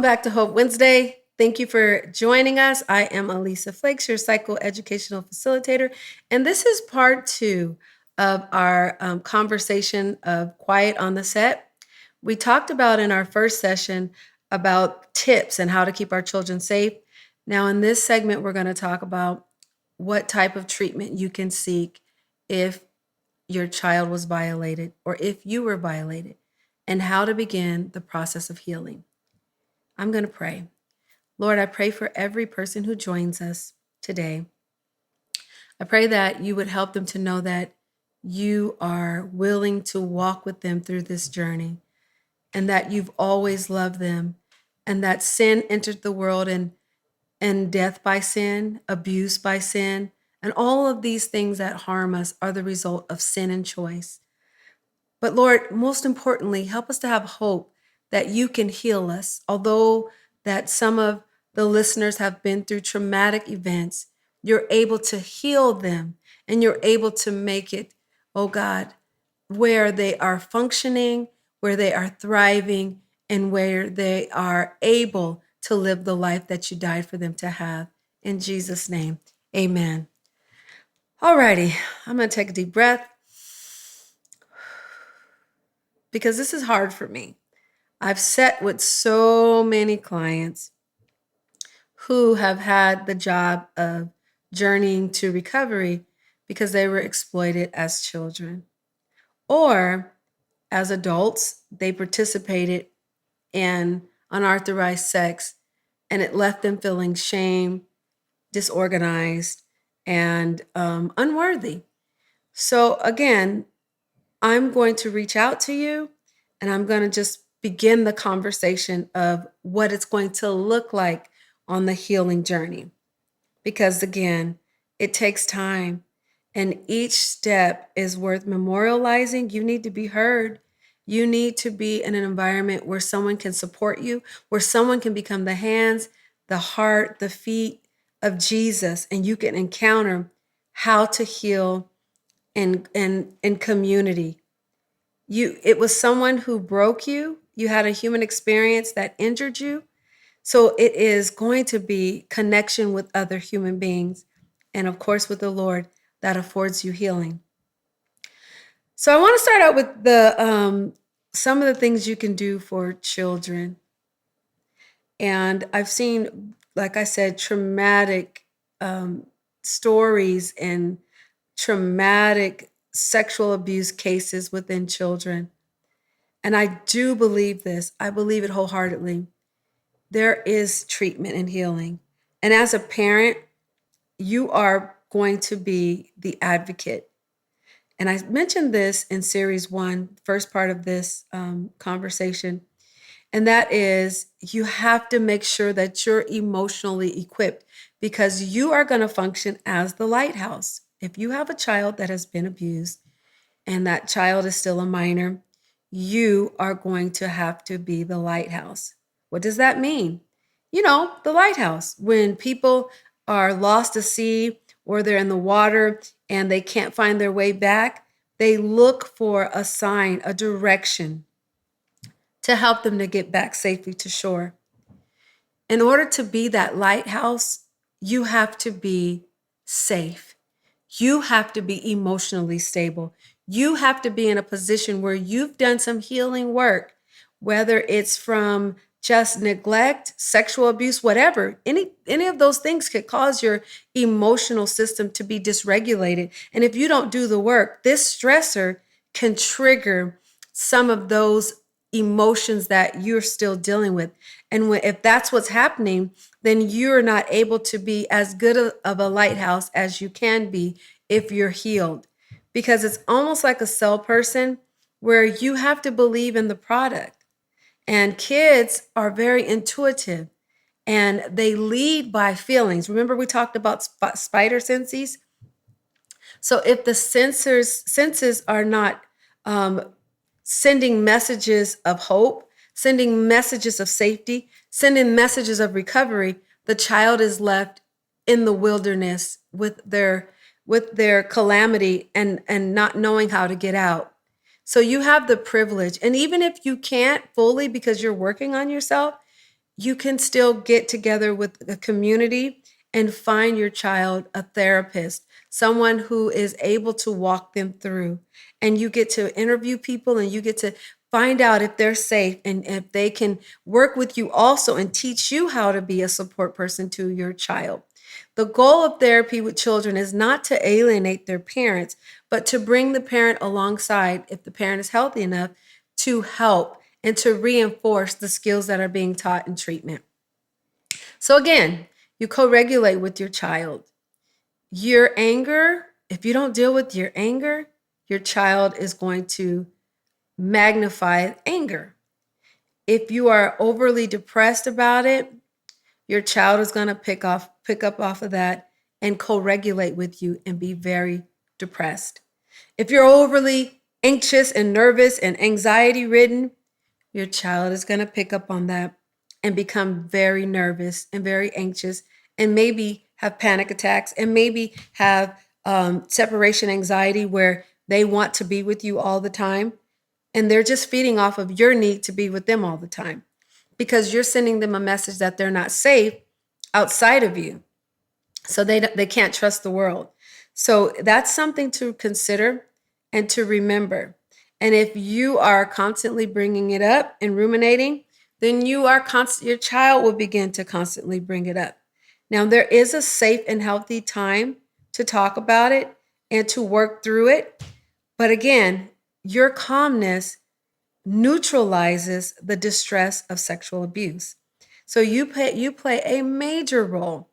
Welcome back to Hope Wednesday. Thank you for joining us. I am Elisa Flakes, your psychoeducational facilitator, and this is part two of our conversation of Quiet on the Set. We talked about in our first session about tips and how to keep our children safe. Now, in this segment, we're going to talk about what type of treatment you can seek if your child was violated or if you were violated, and how to begin the process of healing. I'm going to pray. Lord, I pray for every person who joins us today. I pray that you would help them to know that you are willing to walk with them through this journey and that you've always loved them and that sin entered the world and death by sin, abuse by sin, and all of these things that harm us are the result of sin and choice. But Lord, most importantly, help us to have hope that you can heal us. Although that some of the listeners have been through traumatic events, you're able to heal them and you're able to make it, oh God, where they are functioning, where they are thriving, and where they are able to live the life that you died for them to have. In Jesus' name, amen. All righty, I'm going to take a deep breath because this is hard for me. I've sat with so many clients who have had the job of journeying to recovery because they were exploited as children. Or as adults, they participated in unauthorized sex and it left them feeling shame, disorganized, and unworthy. So again, I'm going to reach out to you and I'm going to just begin the conversation of what it's going to look like on the healing journey. Because again, it takes time and each step is worth memorializing. You need to be heard. You need to be in an environment where someone can support you, where someone can become the hands, the heart, the feet of Jesus, and you can encounter how to heal in community. It was someone who broke you. You had a human experience that injured you. So it is going to be connection with other human beings and of course with the Lord that affords you healing. So I want to start out with the some of the things you can do for children. And I've seen, like I said, traumatic stories and traumatic sexual abuse cases within children. And I do believe this. I believe it wholeheartedly. There is treatment and healing. And as a parent, you are going to be the advocate. And I mentioned this in series 1, first part of this conversation. And that is, you have to make sure that you're emotionally equipped because you are going to function as the lighthouse. If you have a child that has been abused and that child is still a minor, you are going to have to be the lighthouse. What does that mean? You know, the lighthouse. When people are lost at sea or they're in the water and they can't find their way back, they look for a sign, a direction to help them to get back safely to shore. In order to be that lighthouse, you have to be safe. You have to be emotionally stable. You have to be in a position where you've done some healing work, whether it's from just neglect, sexual abuse, whatever. Any of those things could cause your emotional system to be dysregulated. And if you don't do the work, this stressor can trigger some of those emotions that you're still dealing with. And if that's what's happening, then you're not able to be as good of a lighthouse as you can be if you're healed. Because it's almost like a cell person where you have to believe in the product. And kids are very intuitive and they lead by feelings. Remember we talked about spider senses? So if the senses are not sending messages of hope, sending messages of safety, sending messages of recovery, the child is left in the wilderness with their calamity and not knowing how to get out. So you have the privilege. And even if you can't fully because you're working on yourself, you can still get together with a community and find your child a therapist, someone who is able to walk them through. And you get to interview people and you get to find out if they're safe and if they can work with you also and teach you how to be a support person to your child. The goal of therapy with children is not to alienate their parents, but to bring the parent alongside, if the parent is healthy enough, to help and to reinforce the skills that are being taught in treatment. So again, you co-regulate with your child. Your anger, if you don't deal with your anger, your child is going to magnify anger. If you are overly depressed about it, your child is going to pick up off of that and co-regulate with you and be very depressed. If you're overly anxious and nervous and anxiety ridden, your child is going to pick up on that and become very nervous and very anxious and maybe have panic attacks and maybe have separation anxiety where they want to be with you all the time. And they're just feeding off of your need to be with them all the time because you're sending them a message that they're not safe outside of you. So they can't trust the world. So that's something to consider and to remember. And if you are constantly bringing it up and ruminating, then your child will begin to constantly bring it up. Now, there is a safe and healthy time to talk about it and to work through it. But again, your calmness neutralizes the distress of sexual abuse. So you play a major role.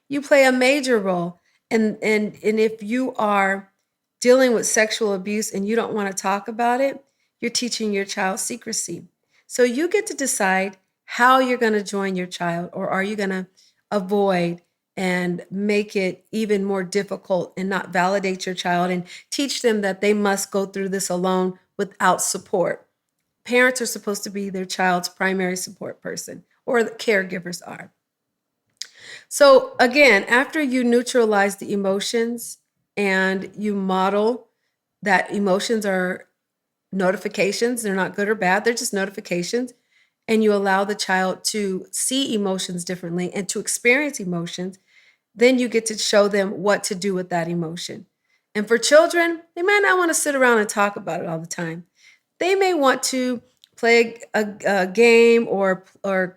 You play a major role. And if you are dealing with sexual abuse and you don't want to talk about it, you're teaching your child secrecy. So you get to decide how you're going to join your child, or are you going to avoid and make it even more difficult and not validate your child and teach them that they must go through this alone without support. Parents are supposed to be their child's primary support person, or the caregivers are. So again, after you neutralize the emotions and you model that emotions are notifications, they're not good or bad, they're just notifications, and you allow the child to see emotions differently and to experience emotions, then you get to show them what to do with that emotion. And for children, they might not want to sit around and talk about it all the time. They may want to play a game or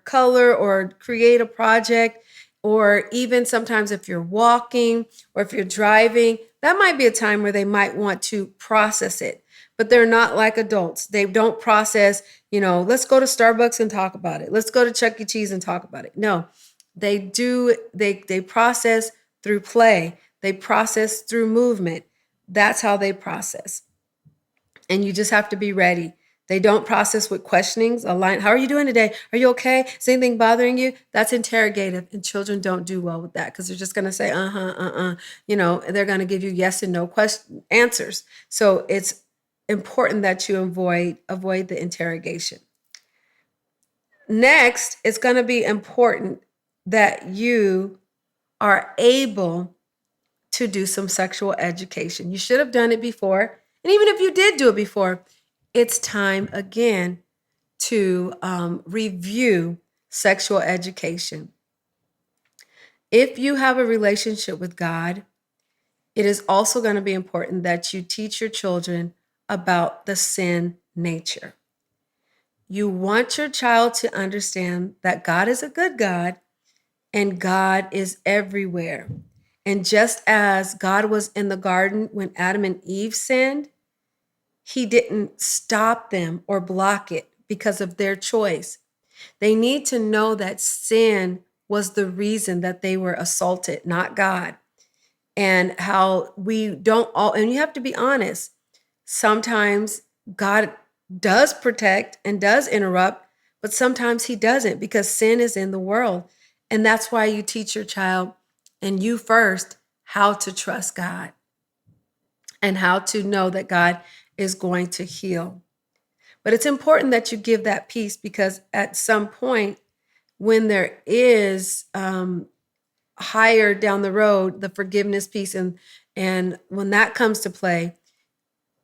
color or create a project, or even sometimes if you're walking or if you're driving, that might be a time where they might want to process it. But they're not like adults. They don't process, let's go to Starbucks and talk about it. Let's go to Chuck E. Cheese and talk about it. No, they do. They process through play. They process through movement. That's how they process. And you just have to be ready. They don't process with questionings. A line, how are you doing today? Are you okay? Is anything bothering you? That's interrogative. And children don't do well with that because they're just going to say, they're going to give you yes and no answers. So it's important that you avoid the interrogation. Next, it's going to be important that you are able to do some sexual education. You should have done it before. And even if you did do it before, it's time again to review sexual education. If you have a relationship with God, it is also going to be important that you teach your children about the sin nature. You want your child to understand that God is a good God and God is everywhere. And just as God was in the garden when Adam and Eve sinned, he didn't stop them or block it because of their choice. They need to know that sin was the reason that they were assaulted, not God. And how we don't all, and you have to be honest, sometimes God does protect and does interrupt, but sometimes he doesn't because sin is in the world. And that's why you teach your child, and you first, how to trust God and how to know that God is going to heal. But it's important that you give that peace, because at some point when there is higher down the road, the forgiveness piece, and when that comes to play,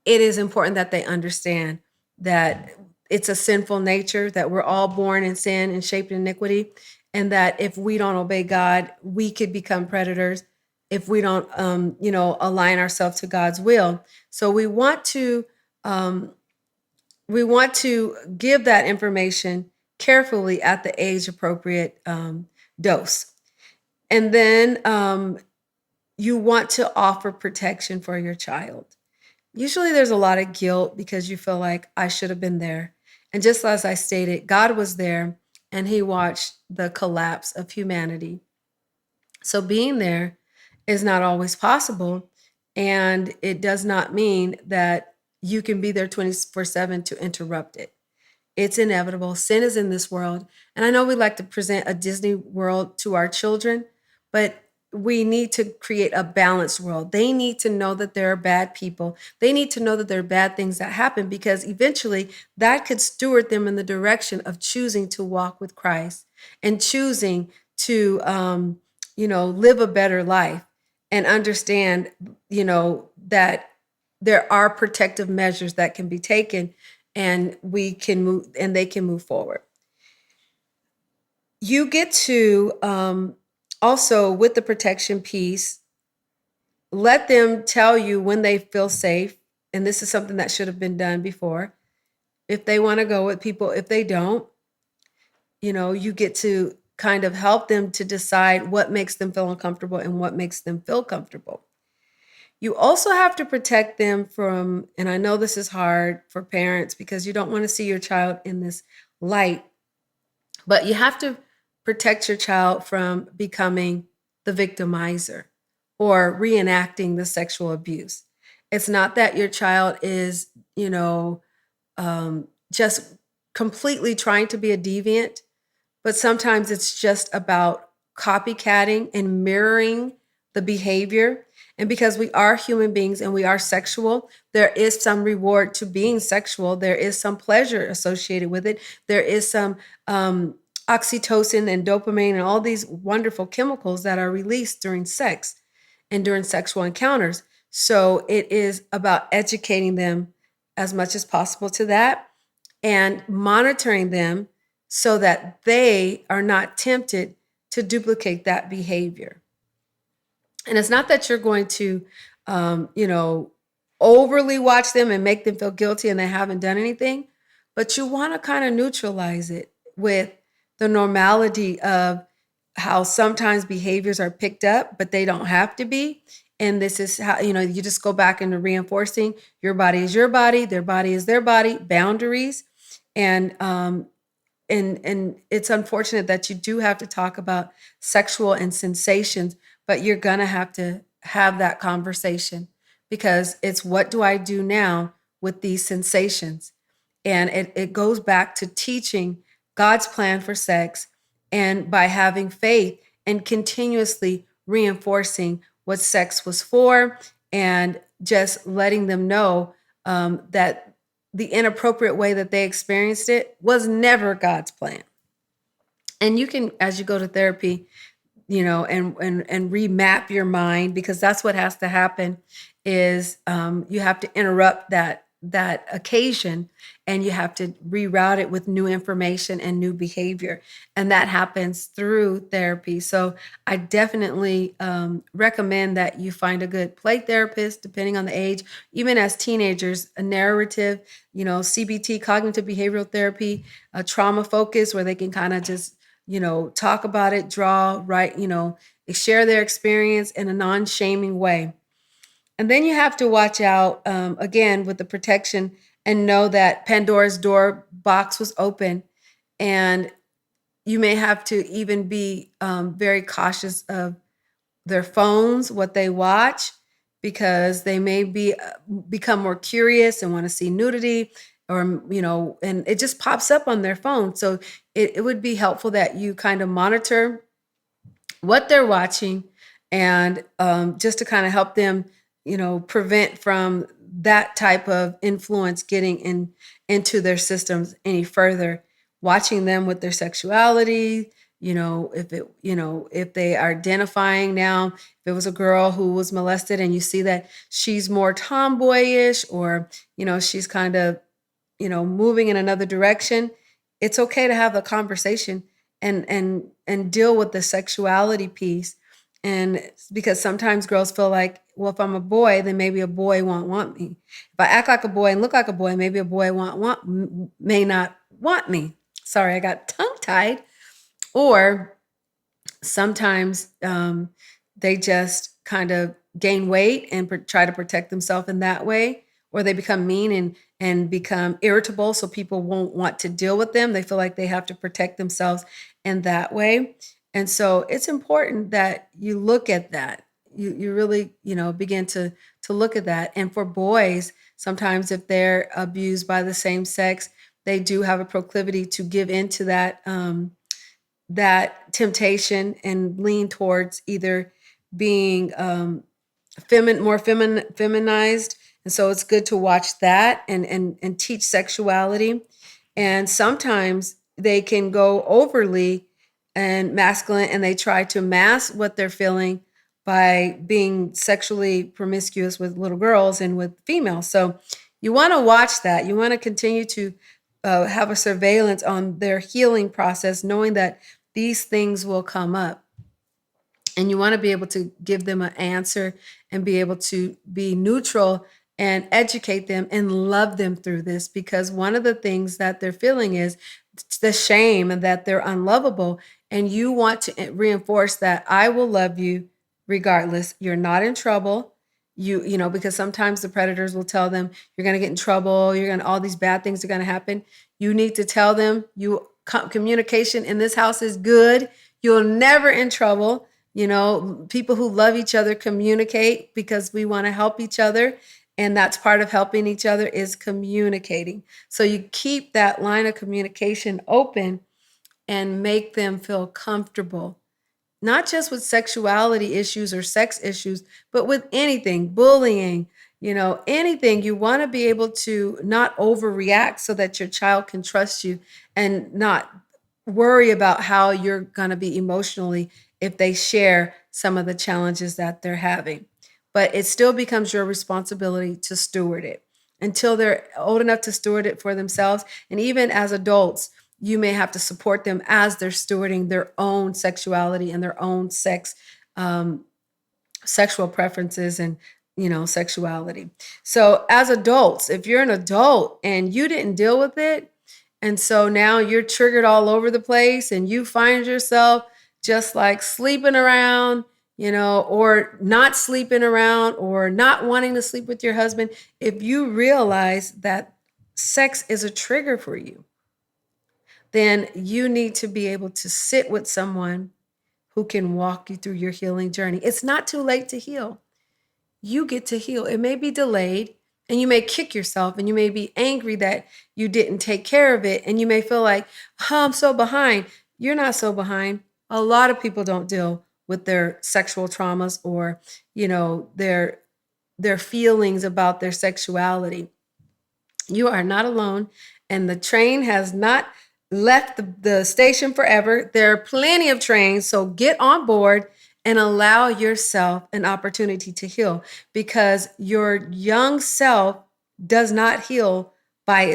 it is important that they understand that it's a sinful nature, that we're all born in sin and shaped in iniquity, and that if we don't obey God, we could become predators if we don't, align ourselves to God's will. So um, we want to give that information carefully at the age appropriate dose. And then you want to offer protection for your child. Usually there's a lot of guilt because you feel like I should have been there. And just as I stated, God was there and he watched the collapse of humanity. So being there is not always possible. And it does not mean that you can be there 24/7 to interrupt it. It's inevitable. Sin is in this world. And I know we like to present a Disney world to our children, but we need to create a balanced world. They need to know that there are bad people. They need to know that there are bad things that happen, because eventually that could steward them in the direction of choosing to walk with Christ and choosing to, live a better life and understand, that there are protective measures that can be taken, and we can move and they can move forward. You get to also, with the protection piece, let them tell you when they feel safe. And this is something that should have been done before. If they want to go with people, if they don't, you get to kind of help them to decide what makes them feel uncomfortable and what makes them feel comfortable. You also have to protect them from, and I know this is hard for parents because you don't want to see your child in this light, but you have to protect your child from becoming the victimizer or reenacting the sexual abuse. It's not that your child is, just completely trying to be a deviant, but sometimes it's just about copycatting and mirroring the behavior. And because we are human beings and we are sexual, there is some reward to being sexual. There is some pleasure associated with it. There is some oxytocin and dopamine and all these wonderful chemicals that are released during sex and during sexual encounters. So it is about educating them as much as possible to that and monitoring them so that they are not tempted to duplicate that behavior. And it's not that you're going to, overly watch them and make them feel guilty and they haven't done anything, but you want to kind of neutralize it with the normality of how sometimes behaviors are picked up, but they don't have to be. And this is how, you just go back into reinforcing your body is your body, their body is their body, boundaries. And and it's unfortunate that you do have to talk about sexual and sensations, but you're gonna have to have that conversation, because it's what do I do now with these sensations? And it goes back to teaching God's plan for sex, and by having faith and continuously reinforcing what sex was for, and just letting them know that the inappropriate way that they experienced it was never God's plan. And you can, as you go to therapy, and remap your mind, because that's what has to happen. Is you have to interrupt that occasion, and you have to reroute it with new information and new behavior, and that happens through therapy. So I definitely recommend that you find a good play therapist, depending on the age. Even as teenagers, a narrative, CBT, cognitive behavioral therapy, a trauma focus, where they can kind of just talk about it, draw, write, share their experience in a non-shaming way. And then you have to watch out, again, with the protection, and know that Pandora's door box was open. And you may have to even be very cautious of their phones, what they watch, because they may become more curious and want to see nudity, or and it just pops up on their phone. So it would be helpful that you kind of monitor what they're watching, and just to kind of help them, prevent from that type of influence getting into their systems any further. Watching them with their sexuality, if they are identifying now, if it was a girl who was molested and you see that she's more tomboyish, or she's kind of moving in another direction, it's okay to have the conversation and deal with the sexuality piece. And because sometimes girls feel like, well, if I'm a boy, then maybe a boy won't want me. If I act like a boy and look like a boy, maybe a boy may not want me. Sorry, I got tongue tied. Or sometimes they just kind of gain weight and try to protect themselves in that way, or they become mean and become irritable, so people won't want to deal with them. They feel like they have to protect themselves in that way. And so it's important that you look at that. You really, begin to look at that. And for boys, sometimes if they're abused by the same sex, they do have a proclivity to give into that temptation and lean towards either being feminized. And so it's good to watch that and teach sexuality. And sometimes they can go overly and masculine, and they try to mask what they're feeling by being sexually promiscuous with little girls and with females. So you want to watch that. You want to continue to have a surveillance on their healing process, knowing that these things will come up. And you want to be able to give them an answer and be able to be neutral and educate them and love them through this, because one of the things that they're feeling is the shame and that they're unlovable. And you want to reinforce that I will love you regardless. You're not in trouble. Because sometimes the predators will tell them you're going to get in trouble. All these bad things are going to happen. You need to tell them communication in this house is good. You're never in trouble. People who love each other communicate because we want to help each other. And that's part of helping each other is communicating. So you keep that line of communication open and make them feel comfortable, not just with sexuality issues or sex issues, but with anything, bullying, anything. You want to be able to not overreact so that your child can trust you and not worry about how you're going to be emotionally if they share some of the challenges that they're having. But it still becomes your responsibility to steward it until they're old enough to steward it for themselves. And even as adults, you may have to support them as they're stewarding their own sexuality and their own sexual preferences and sexuality. So as adults, if you're an adult and you didn't deal with it, and so now you're triggered all over the place and you find yourself just like sleeping around, or not sleeping around or not wanting to sleep with your husband, if you realize that sex is a trigger for you, then you need to be able to sit with someone who can walk you through your healing journey. It's not too late to heal. You get to heal. It may be delayed, and you may kick yourself, and you may be angry that you didn't take care of it, and you may feel like, oh, I'm so behind. You're not so behind. A lot of people don't deal with their sexual traumas or, their feelings about their sexuality. You are not alone, and the train has not left the station forever. There are plenty of trains, so get on board and allow yourself an opportunity to heal, because your young self does not heal by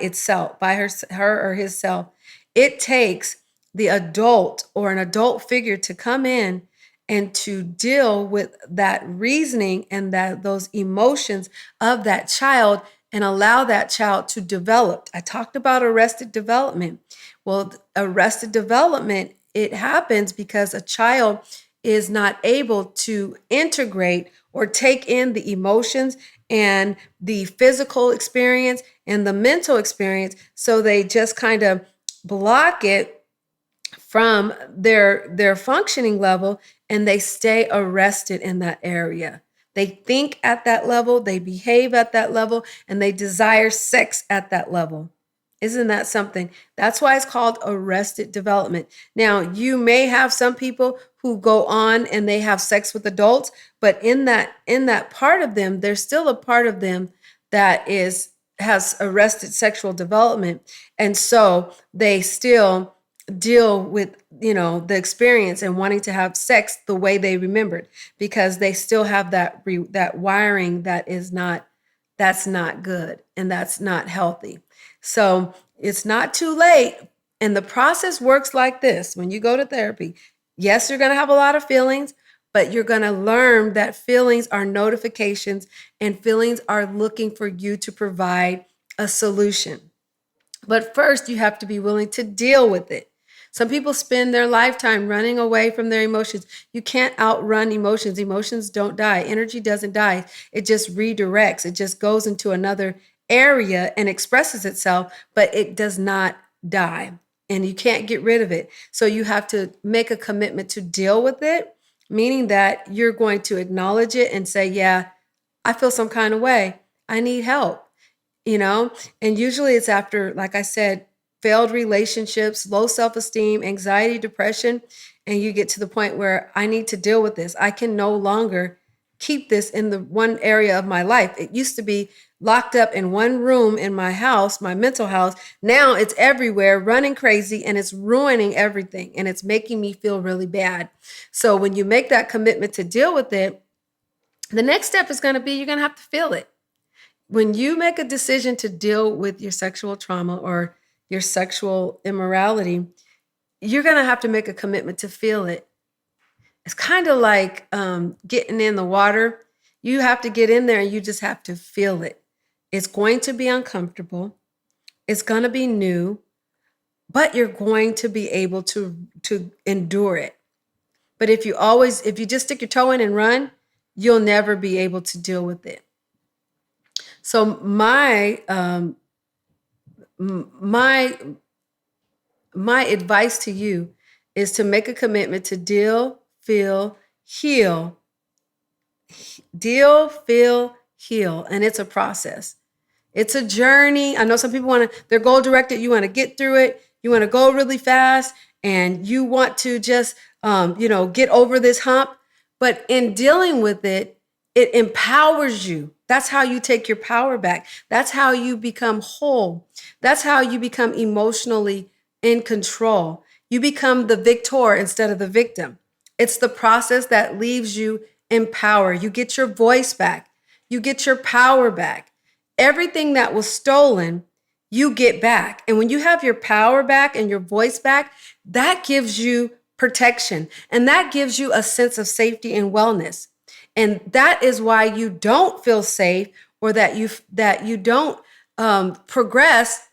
itself, by her or his self. It takes the adult or an adult figure to come in and to deal with that reasoning and those emotions of that child and allow that child to develop. I talked about arrested development. Well, arrested development, it happens because a child is not able to integrate or take in the emotions and the physical experience and the mental experience. So they just kind of block it from their functioning level, and they stay arrested in that area. They think at that level, they behave at that level, and they desire sex at that level. Isn't that something? That's why it's called arrested development. Now, you may have some people who go on and they have sex with adults, but in that part of them, there's still a part of them that has arrested sexual development. And so they still deal with the experience and wanting to have sex the way they remembered, because they still have that wiring that is not that's not good and that's not healthy. So it's not too late. And the process works like this. When you go to therapy, yes, you're going to have a lot of feelings, but you're going to learn that feelings are notifications and feelings are looking for you to provide a solution. But first, you have to be willing to deal with it. Some people spend their lifetime running away from their emotions. You can't outrun emotions. Emotions don't die. Energy doesn't die. It just redirects. It just goes into another area and expresses itself, but it does not die. And you can't get rid of it. So you have to make a commitment to deal with it, meaning that you're going to acknowledge it and say, yeah, I feel some kind of way. I need help, and usually it's after, like I said, failed relationships, low self-esteem, anxiety, depression, and you get to the point where I need to deal with this. I can no longer keep this in the one area of my life. It used to be locked up in one room in my house, my mental house. Now it's everywhere, running crazy, and it's ruining everything, and it's making me feel really bad. So when you make that commitment to deal with it, the next step is going to be you're going to have to feel it. When you make a decision to deal with your sexual trauma or your sexual immorality, you're going to have to make a commitment to feel it. It's kind of like getting in the water. You have to get in there and you just have to feel it. It's going to be uncomfortable. It's going to be new, but you're going to be able to endure it. But if you just stick your toe in and run, you'll never be able to deal with it. So my advice to you is to make a commitment to deal, feel, heal. Deal, feel, heal. And it's a process. It's a journey. I know some people they're goal directed. You want to get through it. You want to go really fast and you want to just, get over this hump. But in dealing with it, it empowers you. That's how you take your power back. That's how you become whole. That's how you become emotionally in control. You become the victor instead of the victim. It's the process that leaves you empowered. You get your voice back. You get your power back. Everything that was stolen, you get back. And when you have your power back and your voice back, that gives you protection. And that gives you a sense of safety and wellness. And that is why you don't feel safe or that you don't progress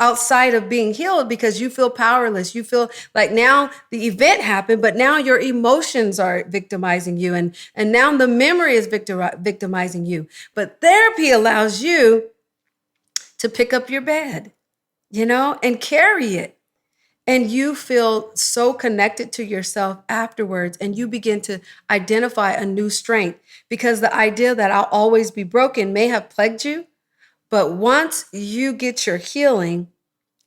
outside of being healed, because you feel powerless. You feel like now the event happened, but now your emotions are victimizing you. And now the memory is victimizing you. But therapy allows you to pick up your bed, and carry it. And you feel so connected to yourself afterwards, and you begin to identify a new strength, because the idea that I'll always be broken may have plagued you. But once you get your healing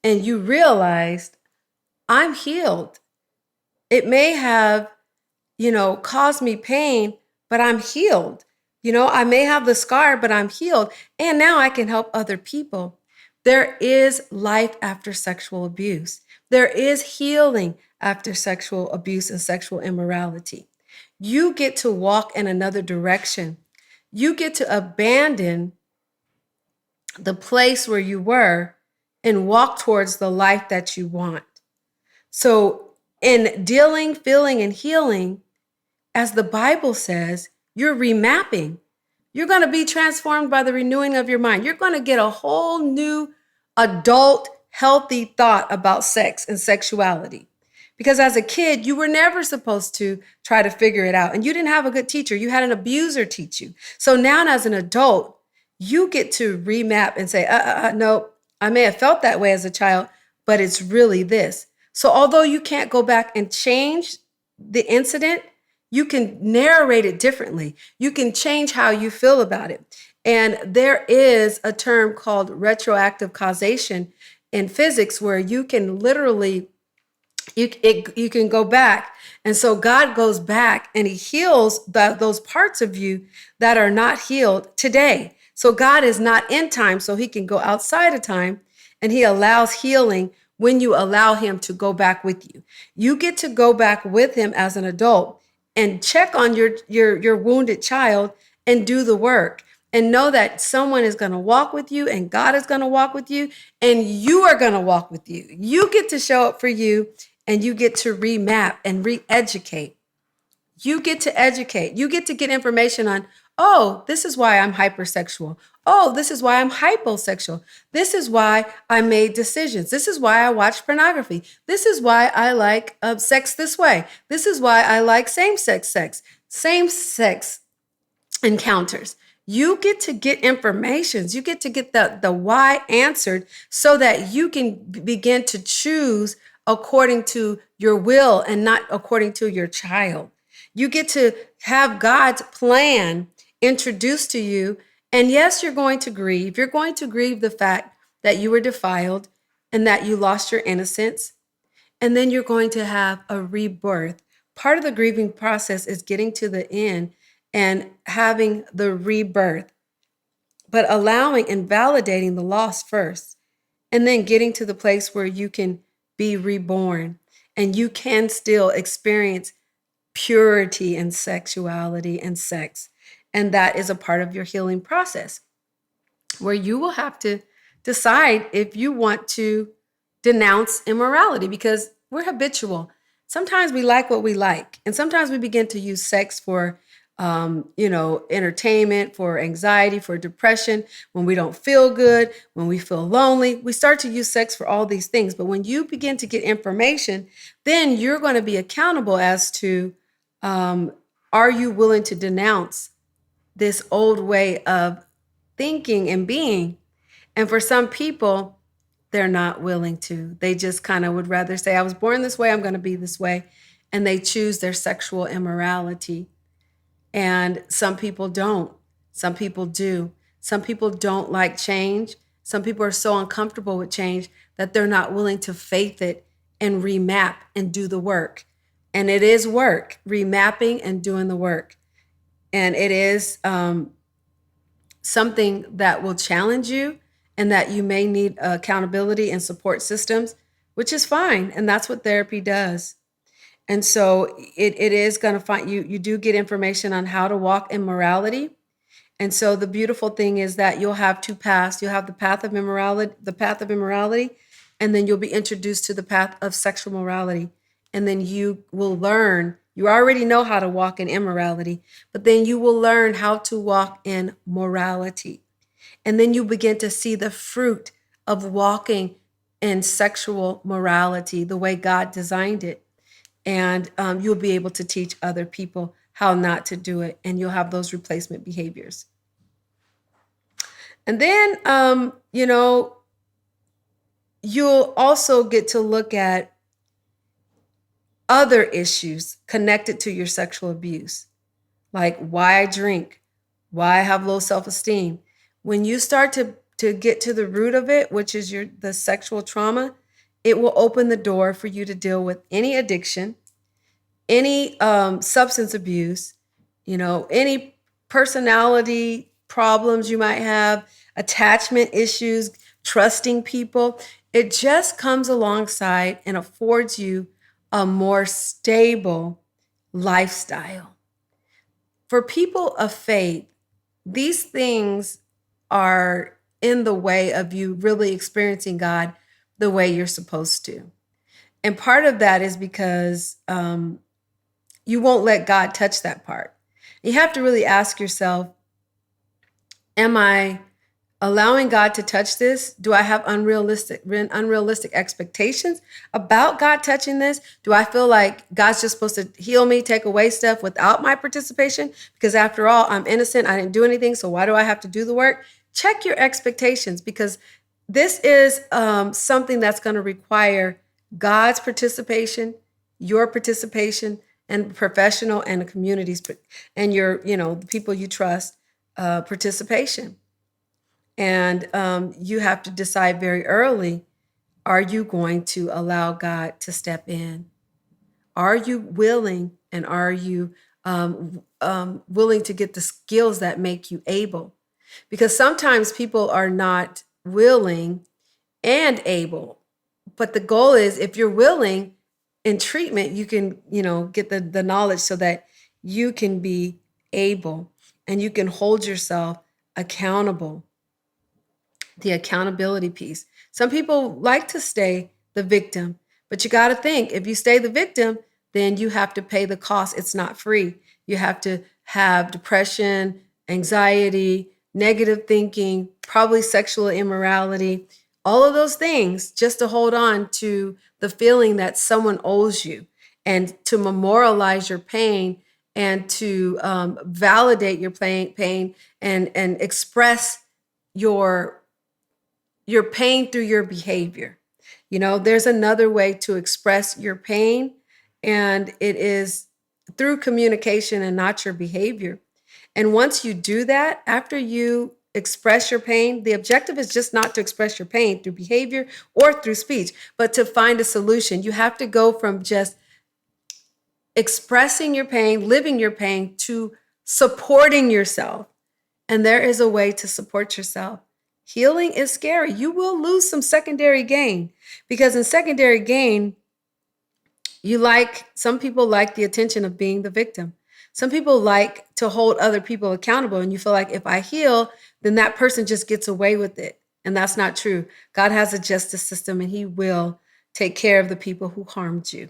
and you realized I'm healed, it may have, caused me pain, but I'm healed. I may have the scar, but I'm healed. And now I can help other people. There is life after sexual abuse. There is healing after sexual abuse and sexual immorality. You get to walk in another direction. You get to abandon the place where you were and walk towards the life that you want. So in dealing, feeling, and healing, as the Bible says, you're remapping. You're going to be transformed by the renewing of your mind. You're going to get a whole new adult, healthy thought about sex and sexuality. Because as a kid, you were never supposed to try to figure it out. And you didn't have a good teacher. You had an abuser teach you. So now as an adult, you get to remap and say, no, I may have felt that way as a child, but it's really this. So although you can't go back and change the incident, you can narrate it differently. You can change how you feel about it. And there is a term called retroactive causation in physics where you can literally, you can go back. And so God goes back and he heals those parts of you that are not healed today. So God is not in time, so he can go outside of time, and he allows healing when you allow him to go back with you. You get to go back with him as an adult and check on your wounded child and do the work. and know that someone is going to walk with you and God is going to walk with you and you are going to walk with you. You get to show up for you and you get to remap and re-educate. You get to educate. You get to get information on, oh, this is why I'm hypersexual. Oh, this is why I'm hyposexual. This is why I made decisions. This is why I watch pornography. This is why I like sex this way. This is why I like same sex encounters. You get to get information. You get to get the why answered so that you can begin to choose according to your will and not according to your child. You get to have God's plan introduced to you. And yes, you're going to grieve. You're going to grieve the fact that you were defiled and that you lost your innocence. And then you're going to have a rebirth. Part of the grieving process is getting to the end and having the rebirth, but allowing and validating the loss first, and then getting to the place where you can be reborn and you can still experience purity and sexuality and sex. And that is a part of your healing process where you will have to decide if you want to denounce immorality because we're habitual. Sometimes we like what we like, and sometimes we begin to use sex for entertainment, for anxiety, for depression, when we don't feel good, when we feel lonely. We start to use sex for all these things. But when you begin to get information, then you're going to be accountable as to, are you willing to denounce this old way of thinking and being? And for some people, they're not willing to. They just kind of would rather say, I was born this way, I'm going to be this way. And they choose their sexual immorality. And some people don't. Some people do. Some people don't like change. Some people are so uncomfortable with change that they're not willing to faith it and remap and do the work. And it is work, remapping and doing the work. And it is something that will challenge you and that you may need accountability and support systems, which is fine. And that's what therapy does. And so it is going to find you do get information on how to walk in morality. And so the beautiful thing is that you'll have two paths. You'll have the path of immorality, and then you'll be introduced to the path of sexual morality. And then you will learn, you already know how to walk in immorality, but then you will learn how to walk in morality. And then you begin to see the fruit of walking in sexual morality, the way God designed it. And you'll be able to teach other people how not to do it, and you'll have those replacement behaviors. And then, you'll also get to look at other issues connected to your sexual abuse, like why I drink, why I have low self-esteem. When you start to get to the root of it, which is the sexual trauma, it will open the door for you to deal with any addiction, any substance abuse, any personality problems you might have, attachment issues, trusting people. It just comes alongside and affords you a more stable lifestyle. For people of faith, these things are in the way of you really experiencing God the way you're supposed to. And part of that is because you won't let God touch that part. You have to really ask yourself, am I allowing God to touch this? Do I have unrealistic expectations about God touching this? Do I feel like God's just supposed to heal me, take away stuff without my participation? Because after all, I'm innocent. I didn't do anything. So why do I have to do the work? Check your expectations, because this is something that's going to require God's participation, your participation, and professional and the communities and your, the people you trust participation. And you have to decide very early, are you going to allow God to step in? Are you willing, and are you willing to get the skills that make you able? Because sometimes people are not willing and able. But the goal is, if you're willing, in treatment, you can, get the knowledge so that you can be able and you can hold yourself accountable, the accountability piece. Some people like to stay the victim, but you got to think if you stay the victim, then you have to pay the cost. It's not free. You have to have depression, anxiety, negative thinking, probably sexual immorality, all of those things just to hold on to the feeling that someone owes you and to memorialize your pain and to validate your pain and express your pain through your behavior. You know, there's another way to express your pain, and it is through communication and not your behavior. And once you do that, after you express your pain, the objective is just not to express your pain through behavior or through speech, but to find a solution. You have to go from just expressing your pain, living your pain, to supporting yourself. And there is a way to support yourself. Healing is scary. You will lose some secondary gain because in secondary gain, some people like the attention of being the victim. Some people like to hold other people accountable, and you feel like if I heal, then that person just gets away with it. And that's not true. God has a justice system, and He will take care of the people who harmed you.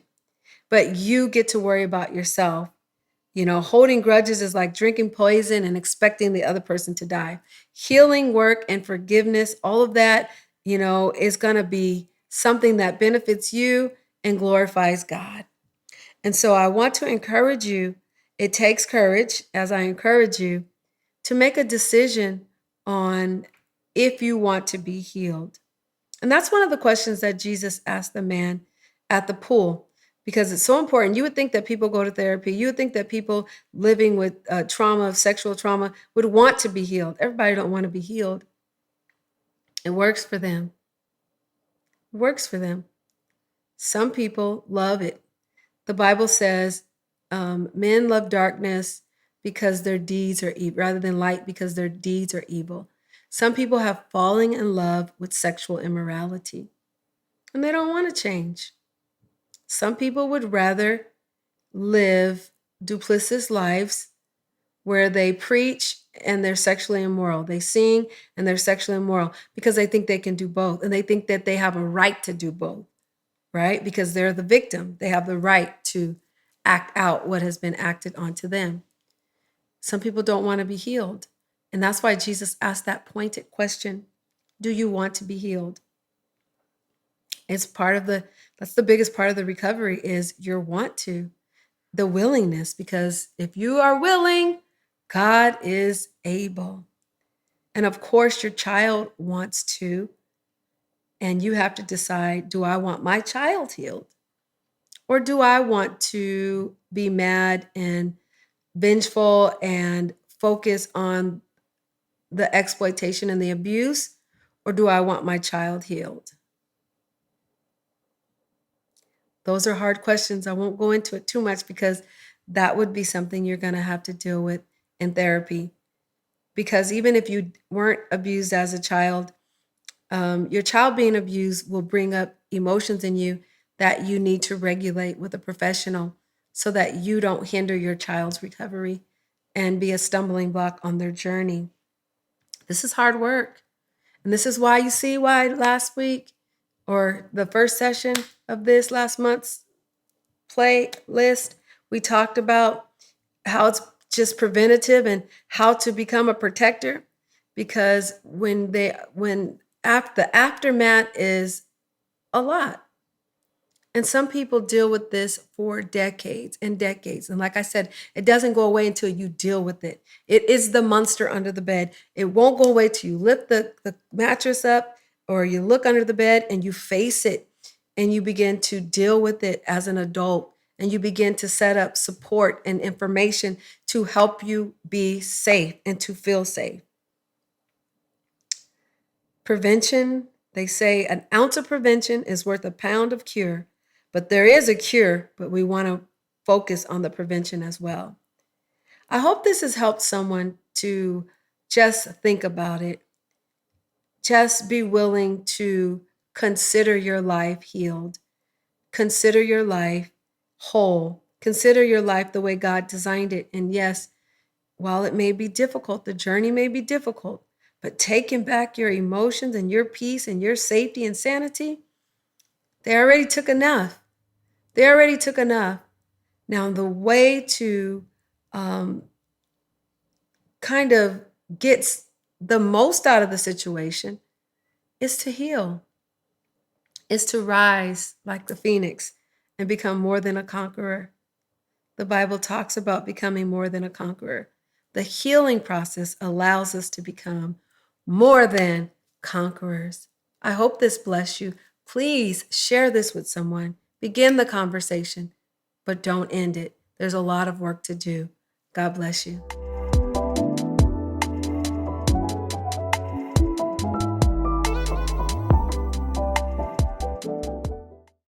But you get to worry about yourself. You know, holding grudges is like drinking poison and expecting the other person to die. Healing work and forgiveness, all of that, you know, is going to be something that benefits you and glorifies God. And so I want to encourage you. It takes courage, as I encourage you, to make a decision on if you want to be healed. And that's one of the questions that Jesus asked the man at the pool, because it's so important. You would think that people go to therapy. You would think that people living with trauma, sexual trauma, would want to be healed. Everybody don't want to be healed. It works for them. It works for them. Some people love it. The Bible says men love darkness because their deeds are evil, rather than light because their deeds are evil. Some people have fallen in love with sexual immorality, and they don't want to change. Some people would rather live duplicitous lives where they preach and they're sexually immoral. They sing and they're sexually immoral because they think they can do both. And they think that they have a right to do both, right? Because they're the victim. They have the right to act out what has been acted onto them. Some people don't want to be healed. And that's why Jesus asked that pointed question, do you want to be healed? It's that's the biggest part of the recovery is your want to, the willingness, because if you are willing, God is able. And of course, your child wants to, and you have to decide, do I want my child healed? Or do I want to be mad and vengeful and focus on the exploitation and the abuse? Or do I want my child healed? Those are hard questions. I won't go into it too much because that would be something you're going to have to deal with in therapy. Because even if you weren't abused as a child, your child being abused will bring up emotions in you that you need to regulate with a professional so that you don't hinder your child's recovery and be a stumbling block on their journey. This is hard work. And this is why you see why last week or the first session of this last month's playlist, we talked about how it's just preventative and how to become a protector, because the aftermath is a lot. And some people deal with this for decades and decades. And like I said, it doesn't go away until you deal with it. It is the monster under the bed. It won't go away till you lift the mattress up or you look under the bed and you face it and you begin to deal with it as an adult. And you begin to set up support and information to help you be safe and to feel safe. Prevention, they say an ounce of prevention is worth a pound of cure. But there is a cure, but we want to focus on the prevention as well. I hope this has helped someone to just think about it. Just be willing to consider your life healed. Consider your life whole. Consider your life the way God designed it. And yes, while it may be difficult, the journey may be difficult, but taking back your emotions and your peace and your safety and sanity, they already took enough. They already took enough. Now, the way to um, kind of get the most out of the situation is to heal, is to rise like the phoenix and become more than a conqueror. The Bible talks about becoming more than a conqueror. The healing process allows us to become more than conquerors. I hope this bless you. Please share this with someone. Begin the conversation, but don't end it. There's a lot of work to do. God bless you.